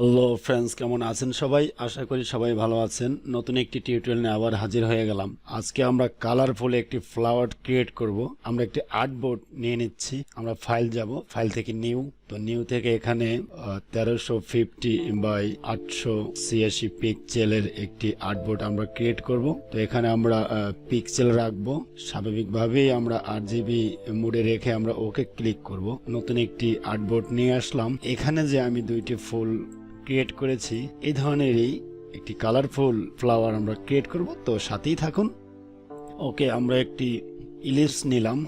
Hello friends, কেমন আছেন সবাই? আশা করি সবাই ভালো আছেন। নতুন একটি টিউটোরিয়াল নিয়ে আবার হাজির হয়ে গেলাম। আজকে আমরা কালারফুল একটি ফ্লাওয়ার ক্রিয়েট করব। আমরা একটি আর্টবোর্ড নিয়ে নিচ্ছি। আমরা ফাইল যাব, ফাইল থেকে নিউ, তো নিউ থেকে এখানে 1350 বাই 886 পিক্সেলের একটি আর্টবোর্ড আমরা ক্রিয়েট করব। তো এখানে আমরা পিক্সেল রাখবো। স্বাভাবিকভাবেই আমরা RGB মোডে রেখে আমরা ওকে ক্লিক করব। নতুন একটি আর্টবোর্ড নিয়ে আসলাম। এখানে যে আমি দুইটি ফুল ক্রিয়েট করেছি, এই ধরনেরই একটি কালারফুল ফ্লাওয়ার আমরা ক্রিয়েট করব। তো সাথেই থাকুন। ওকে, আমরা একটি ইলিপস নিলাম।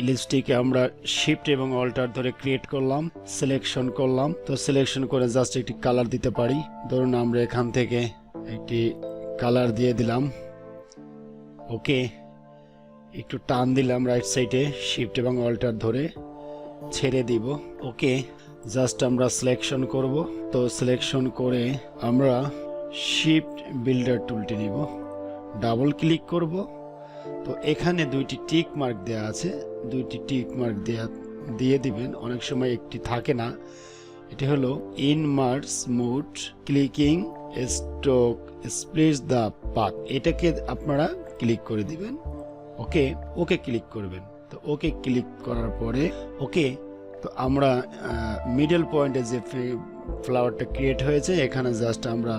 ইলিপসটিকে আমরা শিফট এবং অল্টার ধরে ক্রিয়েট করলাম, সিলেকশন করলাম। তো সিলেকশন করে জাস্ট একটি কালার দিতে পারি। ধরুন আমরা এখান থেকে একটি কালার দিয়ে দিলাম। ওকে, একটু টান দিলাম রাইট সাইডে, শিফট এবং অল্টার ধরে ছেড়ে দিব। ওকে, জাস্ট আমরা সিলেকশন করব। তো সিলেকশন করে আমরা শিফট বিল্ডার টুলটি নিব, ডাবল ক্লিক করব। তো এখানে দুইটি টিক মার্ক দেওয়া আছে, দুইটি টিক মার্ক দিয়ে দিবেন। অনেক সময় একটি থাকে না। এটি হলো in merge mode clicking stroke splits the path, এটাকে আপনারা ক্লিক করে দিবেন। ওকে, ওকে ক্লিক করবেন। তো ওকে ক্লিক করার পরে ওকে, তো আমরা মিডল পয়েন্টে যে ফ্লাওয়ারটা ক্রিয়েট হয়েছে এখানে জাস্ট আমরা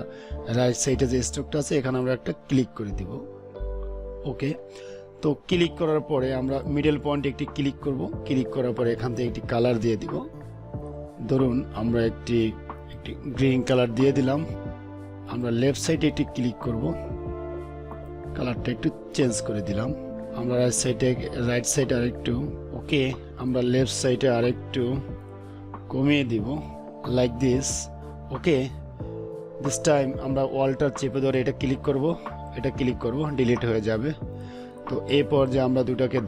রাইট সাইডে যে স্ট্রোকটা আছে এখানে আমরা একটা ক্লিক করে দিব। ওকে, তো ক্লিক করার পরে আমরা মিডল পয়েন্টে একটি ক্লিক করব। ক্লিক করার পরে এখান থেকে একটি কালার দিয়ে দিব। ধরুন আমরা একটি গ্রিন কালার দিয়ে দিলাম। আমরা লেফট সাইডে একটি ক্লিক করব, কালারটা একটু চেঞ্জ করে দিলাম। আমরা রাইট সাইডে আরেকটু, ওকে, আমরা লেফট সাইডে আরেকটু কমিয়ে দিব, like this. Okay, this time আমরা ওয়ালটা চেপে ধরে এটা ক্লিক করব, ডিলিট হয়ে যাবে। তো এই পর্যায়ে আমরা দুটাকে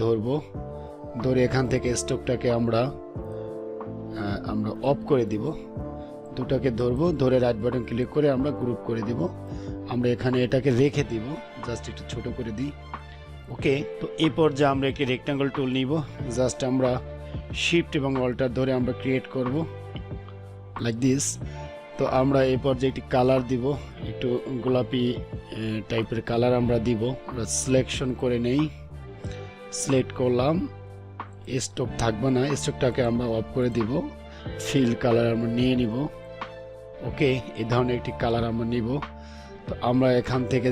ধরে এখান থেকে স্টকটাকে আমরা অফ করে দিব। দুটাকে ধরে রাইট বাটন ক্লিক করে আমরা গ্রুপ করে দিব। আমরা এখানে এটাকে রেখে দিব, জাস্ট একটু ছোট করে দিই। ওকে, তো এই পর্যায়ে আমরা একটি রেক্টাঙ্গল টুল নিব। জাস্ট আমরা শিফট এবং অল্টার ধরে আমরা ক্রিয়েট করব, লাইক দিস। তো আমরা এই পর্যায়ে একটি কালার দিব, একটু গোলাপি টাইপের কালার আমরা দিব। আমরা সিলেকশন করে নেই, সিলেক্ট করলাম। স্টক থাকবে না, স্টকটাকে আমরা অফ করে দিব। ফিল কালার আমরা নিয়ে নিব। ওকে, এই ধরনের একটি কালার আমরা নিব। তো আমরা এখান থেকে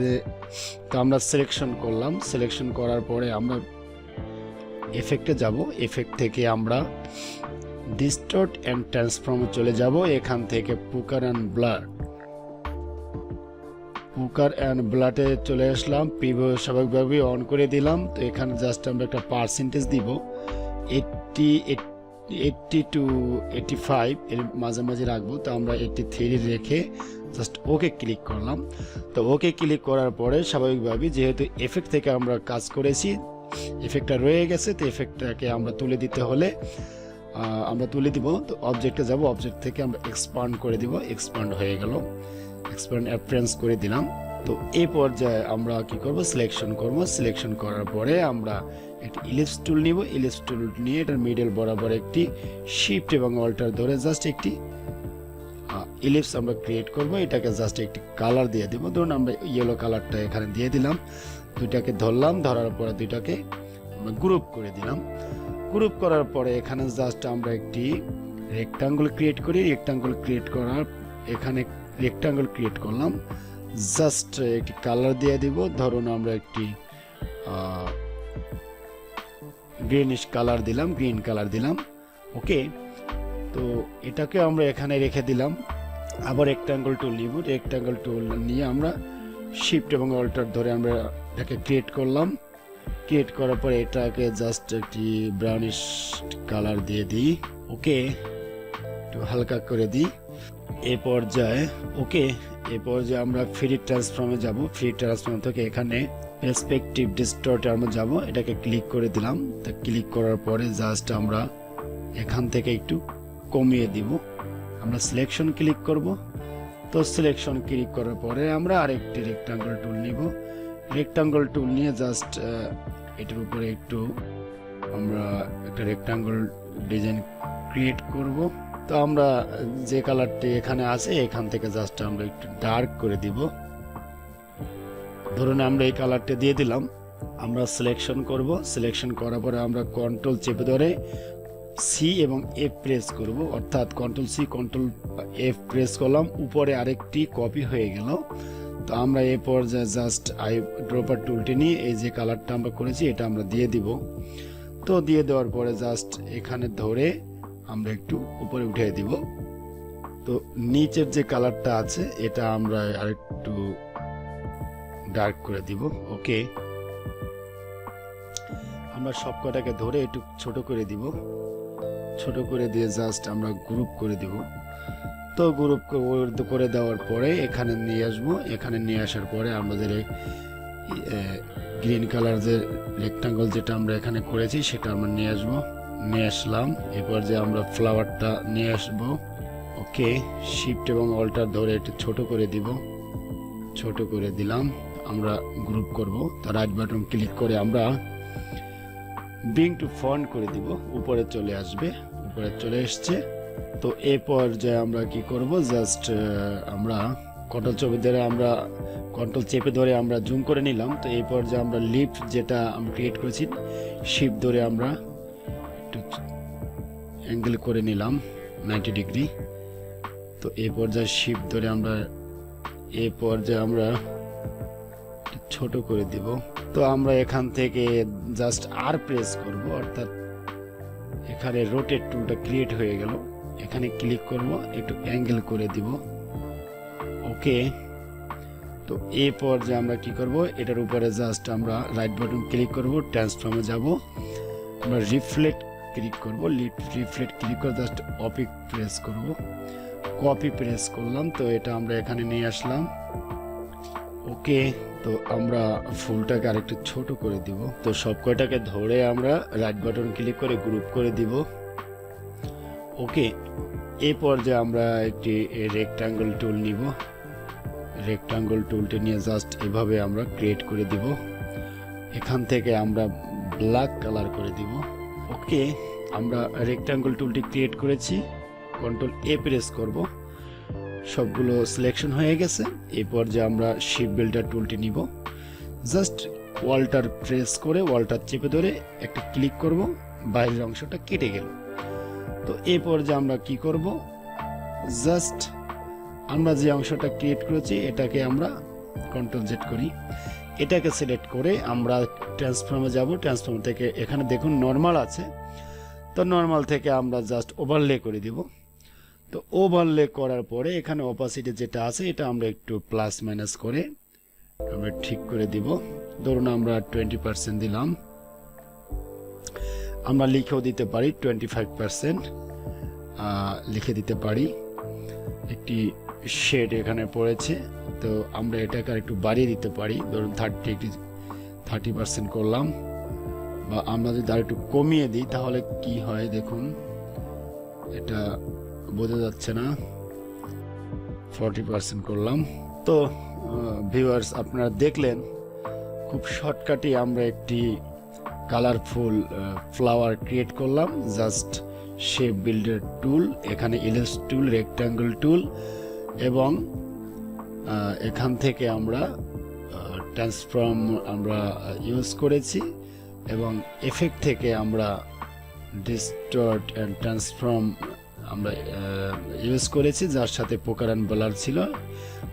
আমরা সিলেকশন করলাম। সিলেকশন করার পরে আমরা এফেক্টে যাব। এফেক্ট থেকে আমরা ডিস্টর্ট অ্যান্ড ট্রান্সফর্মে চলে যাব। এখান থেকে পুকার অ্যান্ড ব্লাটে চলে আসলাম। প্রিভিউ স্বাভাবিকভাবে অন করে দিলাম। তো এখানে জাস্ট আমরা একটা পার্সেন্টেজ দিব, 80 টু 85 এর মাঝামাঝি রাখবো। তো আমরা 83 রেখে জাস্ট ওকে ক্লিক করলাম। তো ওকে ক্লিক করার পরে স্বাভাবিকভাবে যেহেতু এফেক্ট থেকে আমরা কাজ করেছি, এফেক্টটা রয়ে গেছে। তো এফেক্টটাকে আমরা তুলে দিতে হলে আমরা তুলে দিব। তো অবজেক্টে যাব, অবজেক্ট থেকে আমরা এক্সপান্ড করে দিব। এক্সপান্ড হয়ে গেল, এক্সপান্ড অ্যাপ্রেন্স করে দিলাম। তো এই পর্যায়ে আমরা কি করব, সিলেকশন করব। সিলেকশন করার পরে আমরা একটি ইলিপস টুল নিব। ইলিপস টুল নিয়ে এটার মিডল বরাবর একটি শিফট এবং অল্টার ধরে জাস্ট একটি ইলিপস আমরা ক্রিয়েট করব। এটাকে জাস্ট একটি কালার দিয়ে দেব। ধরুন আমরা ইয়েলো কালারটা এখানে দিয়ে দিলাম। দুইটাকে ধরলাম, ধরার পরে দুইটাকে আমরা গ্রুপ করে দিলাম। গ্রুপ করার পরে এখানে জাস্ট আমরা একটি রেক্টাঙ্গল ক্রিয়েট করি। রেক্টাঙ্গল ক্রিয়েট করার এখানে রেক্টাঙ্গল ক্রিয়েট করলাম, জাস্ট একটি কালার দিয়ে দিব। ধরুন আমরা একটি গ্রিনিশ কালার দিলাম, গ্রিন কালার দিলাম। ওকে, তো এটাকে আমরা এখানে রেখে দিলাম। আবার রেক্টাঙ্গল টুল নিব। রেক্টাঙ্গল টুল নিয়ে আমরা শিফট এবং অল্টার ধরে আমরা এটাকে ক্রিয়েট করলাম। ক্রিয়েট করার পরে এটাকে জাস্ট একটি ব্রাউনিশ কালার দিয়ে দিই। ওকে, একটু হালকা করে দিই। এই পর্যায়ে আমরা ফ্রি ট্রান্সফর্মে যাব। ফ্রি ট্রান্সফর্ম থেকে এখানে পার্সপেক্টিভ ডিস্টর্টে আমরা যাব। এটাকে ক্লিক করে দিলাম। তা ক্লিক করার পরে জাস্ট আমরা এখান থেকে একটু কমিয়ে দিব। আমরা সিলেকশন ক্লিক করব। তো সিলেকশন ক্লিক করার পরে আমরা আরেকটি রেক্টাঙ্গল টুল নিব। রেক্টাঙ্গল টুল নিয়ে জাস্ট এটার উপরে একটু আমরা একটা রেক্টাঙ্গল ডিজাইন ক্রিয়েট করব। তো আমরা যে কালারটি এখানে আছে এখান থেকে জাস্ট আমরা একটু ডার্ক করে দিব। ধরুন আমরা এই কালারটা দিয়ে দিলাম। আমরা সিলেকশন করব, সিলেকশন করার পরে আমরা কন্ট্রোল চেপে ধরে সি এবং এফ প্রেস করব, অর্থাৎ control C control F press করলাম, উপরে আরেকটি কপি হয়ে গেল। তো আমরা এই পর্যায়ে জাস্ট আই ড্রপার টুলটি নিয়ে এই যে কালারটা আমরা করেছি এটা আমরা দিয়ে দিব। তো দিয়ে দেওয়ার পরে জাস্ট এখানে ধরে আমরা একটু উপরে উঠিয়ে দিব। তো নিচের যে কালারটা আছে এটা আমরা আরেকটু ডার্ক করে দিব। ওকে, আমরা সব কটাকে ধরে একটু ছোট করে দিব। ছোট করে দিয়ে জাস্ট আমরা গ্রুপ করে দিব। তো গ্রুপ করে দেওয়ার পরে এখানে নিয়ে আসবো। এখানে নিয়ে আসার পরে আমাদের গ্রিন কালার যে রেক্টাঙ্গল যেটা আমরা এখানে করেছি সেটা আমরা নিয়ে আসবো। নিয়ে আসলাম। এরপর যে আমরা ফ্লাওয়ারটা নিয়ে আসবো। ওকে, শিফট এবং অল্টার ধরে একটু ছোট করে দিব। ছোট করে দিলাম। আমরা গ্রুপ করব। তো রাইট বাটন ক্লিক করে আমরা ব্রিং টু ফ্রন্ট করে দিব। উপরে চলে আসবে। উপরে চলে এসছে। তো এই পর্যায়ে আমরা কি করব, জাস্ট আমরা কন্ট্রোল চেপে ধরে আমরা জুম করে নিলাম। তো এই পর্যায়ে আমরা লিফট যেটা আমরা ক্রিয়েট করেছি শিফট ধরে আমরা একটু অ্যাঙ্গেল করে নিলাম 90 ডিগ্রি। তো এই পর্যায়ে শিফট ধরে আমরা ছোট করে দিব। তো আমরা এখান থেকে জাস্ট আর প্রেস করব, অর্থাৎ এখানে রোটেট টুলটা ক্রিয়েট হয়ে গেল। এখানে ক্লিক করব, একটু অ্যাঙ্গেল করে দিব। ওকে, তো এই পর্যায়ে আমরা কি করব, এটার উপরে জাস্ট আমরা রাইট বাটন ক্লিক করব, ট্রান্সফর্মে যাব। আমরা রিফ্লেক্ট ক্লিক করব। রিফ্লেক্ট ক্লিক করে জাস্ট অপিক প্রেস করব। কপি প্রেস করলাম। তো এটা আমরা এখানে নিয়ে আসলাম। ওকে, তো আমরা ফুলটাকে আরেকটু ছোট করে দিব। তো সব কয়টাকে ধরে আমরা রাইট বাটন ক্লিক করে গ্রুপ করে দিব। ওকে, এই পর্যায়ে আমরা একটি রেক্টাঙ্গল টুল নিব। রেক্টাঙ্গল টুলটি নিয়ে জাস্ট এভাবে আমরা ক্রিয়েট করে দিব। এখান থেকে আমরা ব্ল্যাক কালার করে দিব। ওকে, আমরা রেক্টাঙ্গল টুলটি ক্রিয়েট করেছি। কন্ট্রোল এ প্রেস করব। সবগুলো সিলেকশন হয়ে গেছে। এই পর্যায়ে আমরা শিপ বিল্ডার টুলটি নিব। জাস্ট ওয়াল্টার প্রেস করে ওয়াল্টার চেপে ধরে একটা ক্লিক করব, বাইরের অংশটা কেটে গেল। তো এই পর্যায়ে আমরা কি করব, জাস্ট আমরা যে অংশটা ক্রিয়েট করেছি এটাকে আমরা কন্ট্রোল জেড করি। এটাকে সিলেক্ট করে আমরা ট্রান্সফর্মে যাব। ট্রান্সফর্ম থেকে এখানে দেখুন নর্মাল আছে। তো নর্মাল থেকে আমরা জাস্ট ওভারলে করে দিব। তো ওভারলে করার পরে এখানে অপাসিটি যেটা আছে এটা আমরা একটু প্লাস মাইনাস করে আমরা ঠিক করে দিব। ধরুন আমরা 20% দিলাম। আমরা লিখেও দিতে পারি 25% লিখে দিতে পারি। একটি শেড এখানে পড়েছে। তো আমরা এটাকে একটু বাড়িয়ে দিতে পারি। ধরুন 30% করলাম। বা আমরা যদি আর একটু কমিয়ে দিই তাহলে কি হয় দেখুন, এটা বোঝা যাচ্ছে না। 40% করলাম। তো ভিউয়ার্স, আপনারা দেখলেন খুব শর্টকাটে আমরা একটি কালারফুল ফ্লাওয়ার ক্রিয়েট করলাম। জাস্ট শেপ বিল্ডার টুল, এখানে ইলিপস টুল, রেক্টাঙ্গল টুল এবং এখান থেকে আমরা ট্রান্সফর্ম আমরা ইউজ করেছি এবং এফেক্ট থেকে আমরা ডিস্টর্ট অ্যান্ড ট্রান্সফর্ম আমরা ইউজ করেছি, যার সাথে পোকার অ্যান্ড ব্লার ছিল।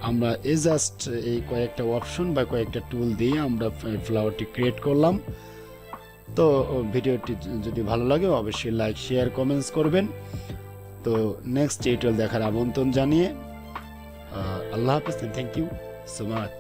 আমরা জাস্ট এই কয়েকটা অপশন বা কয়েকটা টুল দিয়ে আমরা ফ্লাওয়ারটি ক্রিয়েট করলাম। তো ভিডিওটি যদি ভালো লাগে অবশ্যই লাইক, শেয়ার, কমেন্টস করবেন। তো নেক্সট টিউটোরিয়াল দেখার আমন্ত্রণ জানিয়ে আল্লাহ হাফেজ। Thank you so much.